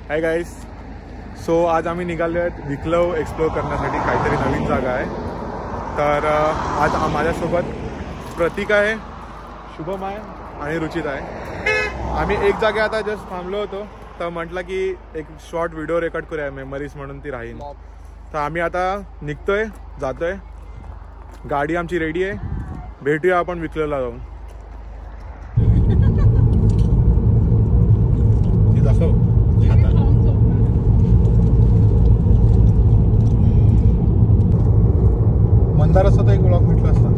Hi guys. So आज आम्ही निघालो आहेत विक्लव एक्सप्लोर करण्यासाठी. काहीतरी नवीन जागा आहे. तर आज माझ्यासोबत प्रतीक आहे, शुभम आहे आणि रुचित आहे. आम्ही एक जागे आता जस्ट थांबलो होतो, तर म्हटलं की एक शॉर्ट व्हिडिओ रेकॉर्ड करूया, मेमरीज म्हणून ती राहील. तर आम्ही आता निघतोय, जातोय. गाडी आमची रेडी आहे. भेटूया आपण विक्लवला जाऊन. मंदार असता तर एक ब्लॉग भेटला असता.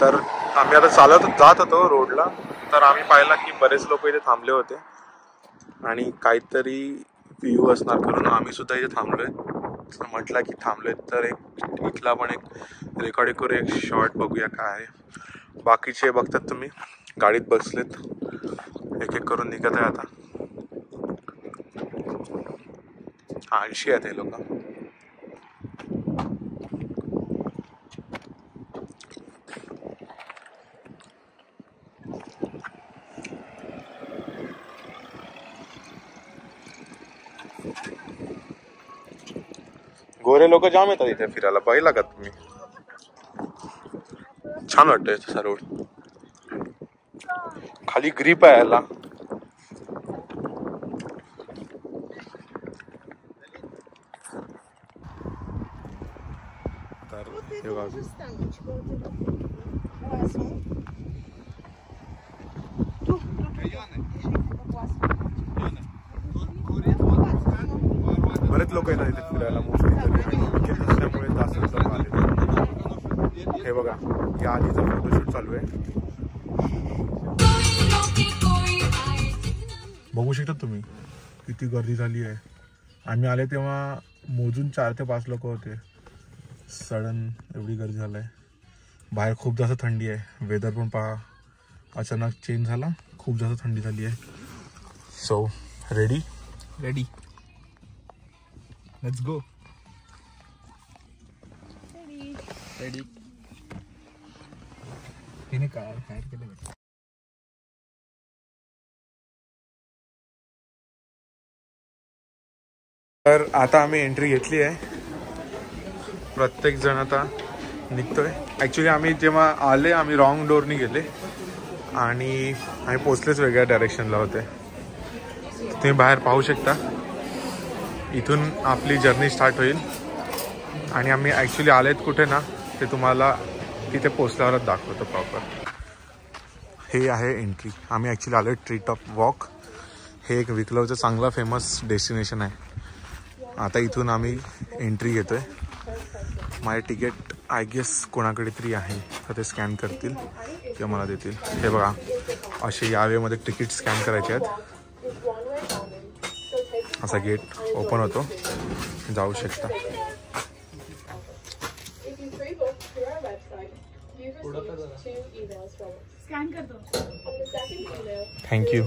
तर आम्ही आता चालत जात होतो रोडला, तर आम्ही पाहिला की बरेच लोक इथे थांबले होते आणि काहीतरी व्ह्यू असणार करून आम्ही सुद्धा इथे थांबलोय. म्हटलं की थांबलोय तर एक इथला पण एक रेकॉर्डिंग करू, एक शॉर्ट बघूया काय आहे. बाकीचे बघतात तुम्ही, गाडीत बसलेत, एक एक करून निघत आहे आता. 80 आहेत हे लोक. गोरे लोक जाम येतात इथे फिरायला. पाहिला का तुम्ही? छान वाटतंय तसा रोड. खाली ग्रीप आहे याला. तर हे बघा, बरेच लोक येतात इथे फिरायला. मोस्टली असल्यामुळे जास्त लोक आले. हे बघा, या आधीचा फोटोशूट चालू आहे. बघू शकता तुम्ही किती गर्दी झाली आहे. आम्ही आले तेव्हा मोजून 4 ते 5 लोक होते. सडन एवढी गर्दी झाली आहे. बाहेर खूप जास्त थंडी आहे. वेदर पण पहा, अचानक चेंज झाला. खूप जास्त थंडी झाली आहे. So ready let's go. Ready तिने काय केलं. तर आता आम्ही एंट्री घेतली आहे. प्रत्येक जण आता निघतोय. ॲक्च्युली आम्ही जेव्हा आले, आम्ही रॉंग डोरनी गेले आणि आम्ही पोचलेच वेगळ्या डायरेक्शनला होते. तुम्ही बाहेर पाहू शकता. इथून आपली जर्नी स्टार्ट होईल आणि आम्ही ॲक्च्युली आलेत कुठे ना, ते तुम्हाला तिथे पोचल्यावरच दाखवतो प्रॉपर. हे आहे एंट्री. आम्ही ॲक्च्युली आलो ट्री टॉप वॉक. हे एक विक्लवचं चांगलं फेमस डेस्टिनेशन आहे. आता इथून आम्ही एंट्री घेतोय. माझे तिकीट आय गेस कोणाकडे तरी आहे, तर ते स्कॅन करतील किंवा मला देतील. हे बघा, असे या वेमध्ये तिकीट स्कॅन करायचे आहेत. असा गेट ओपन होतो, जाऊ शकता. थँक्यू.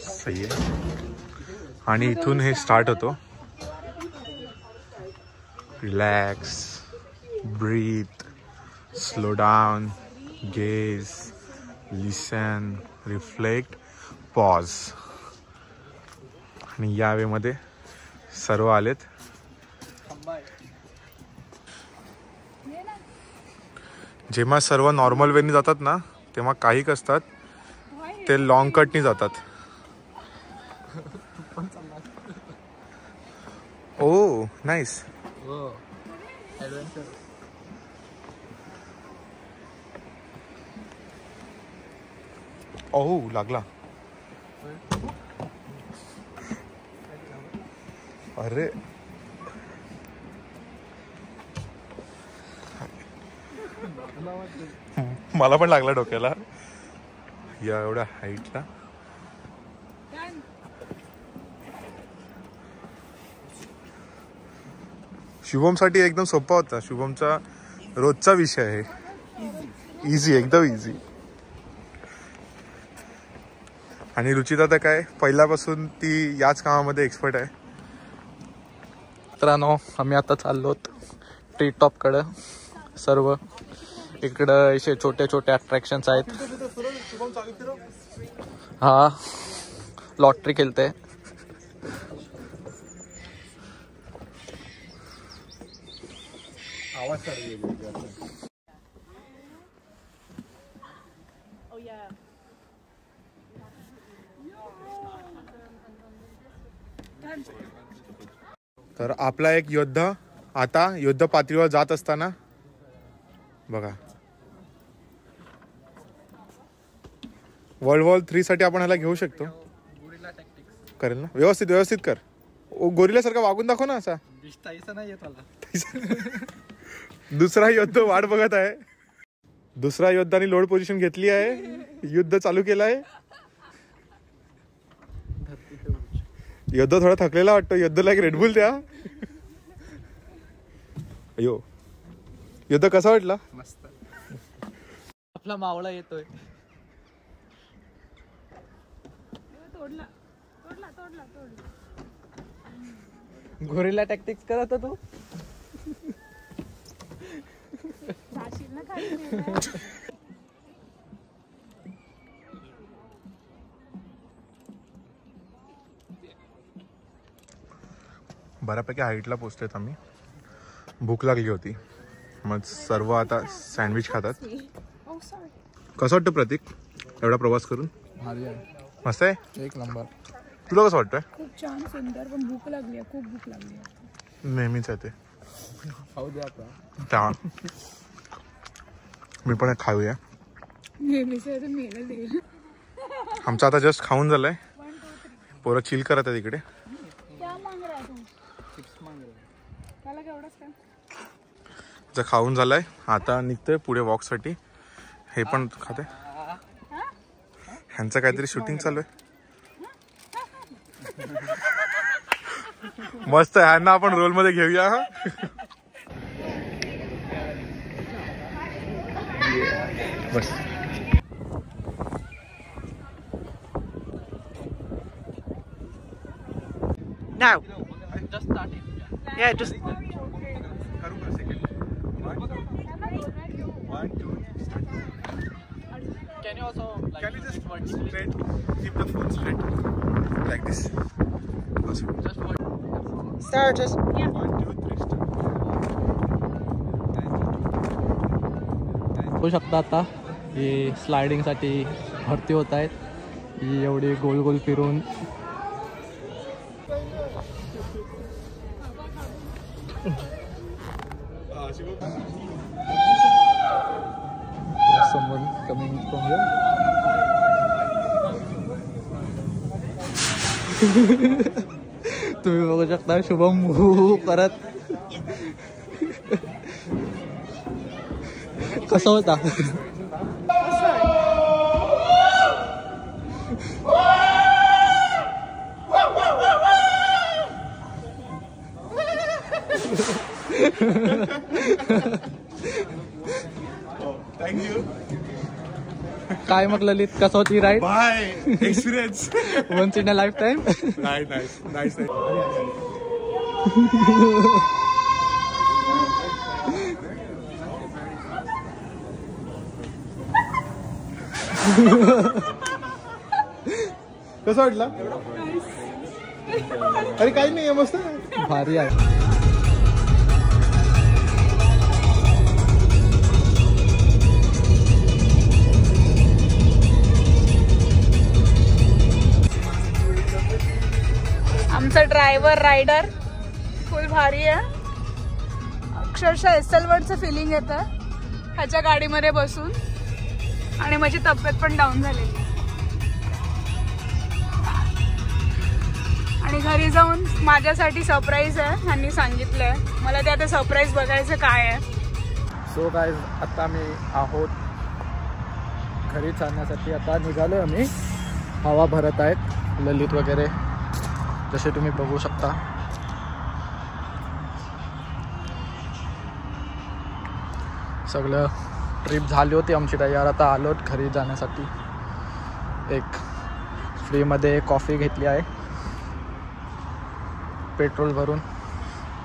सही आहे. आणि इथून हे स्टार्ट होतो. Relax, breathe, slow down, gaze, listen, reflect, pause. आणि या वेमध्ये सर्व आलेत. जेव्हा सर्व नॉर्मल वेनी जातात ना, तेव्हा काही असतात ते लॉंग कटनी जातात. ओ नाईस. ओह लागला. अरे मला पण लागला डोक्याला या एवढ्या हाईटला. शुभमसाठी एकदम सोपा होता. शुभमचा रोजचा विषय आहे. इझी, एकदम इझी. आणि रुचिता तर काय पहिल्यापासून ती याच कामामध्ये एक्सपर्ट आहे. मित्रांनो, आम्ही आता चाललो ट्री टॉप कडे. सर्व इकडं असे छोटे छोटे अट्रॅक्शन्स आहेत. हा लॉटरी खेळते. तर आपला एक योद्धा आता युद्ध पातळीवर जात असताना बघा, वर्ल्ड वॉर 3 साठी आपण ह्याला घेऊ शकतो. करेल ना? व्यवस्थित व्यवस्थित कर. गोरिला सारखा वागून दाखव ना असा. दुसरा योद्धा वाट बघत आहे. दुसरा योद्धाने लोड पोझिशन घेतली आहे. युद्ध चालू केलं आहे. योद्धा थोडा थकलेला वाटतो. योद्धाला एक रेडबुल द्या. अयो, युद्ध कसा वाटला? मस्त. आपला मावळा येतोय. गोरिला टॅक्टिक्स करत तू. बऱ्यापैकी हाईटला पोचतोय आम्ही. भूक लागली होती, मग सर्व आता सँडविच खातात. कसं वाटतं प्रतीक एवढा प्रवास करून? मस्त आहे, एक नंबर. तुला कसं वाटतंय? खूप छान, सुंदर. पण भूक लागली, खूप भूक लागली. नेहमीच आहे ते. खाऊ दे आता. मी पण खाऊया. नेहमीच आहे ते, मेलं देईल. आमचं आता जस्ट खाऊन झालंय. पोरं चिल करत आहे तिकडे. खाऊन झालाय, आता निघतोय पुढे वॉक साठी. हे पण खाते. ह्यांचं काहीतरी शूटिंग चालू आहे. मस्त आहे. ह्यांना आपण रोल मध्ये घेऊया. बस Now. Just start it. Yeah, just. Can you also like? Can you just straight keep the phone straight like this? Awesome. Just one. Start just. Yeah. 1, 2, 3 start. होऊ शकता आता हे स्लायडिंग साठी भरती होत आहेत. ही एवढी गोल गोल फिरून someone coming from here. तुम्ही बघू शकता शुभम परत. कसं होता? थँक्यू. काय मग ललित, कसं होती ride? By experience. Once in a lifetime. Nice nice. कसं वाटलं? अरे काही नाही, मस्त भारी आहे. आमचा ड्रायव्हर रायडर फुल भारी आहे. अक्षरशः एसएल1चं फिलिंग येतं ह्याच्या गाडीमध्ये बसून. आणि माझी तब्येत पण डाऊन झालेली. आणि घरी जाऊन माझ्यासाठी सरप्राईज आहे ह्यांनी सांगितलंय मला. ते आता सरप्राईज बघायचं काय आहे. सो गाईज आता मी आहोत घरी चालण्यासाठी. आता निघालो आम्ही. हवा भरत आहेत ललित वगैरे जसे तुम्ही बघू शकता. सगळं ट्रिप झाली होती आमची तयार. आता आलोत घरी जाण्यासाठी. एक फ्रीमध्ये कॉफी घेतली आहे पेट्रोल भरून.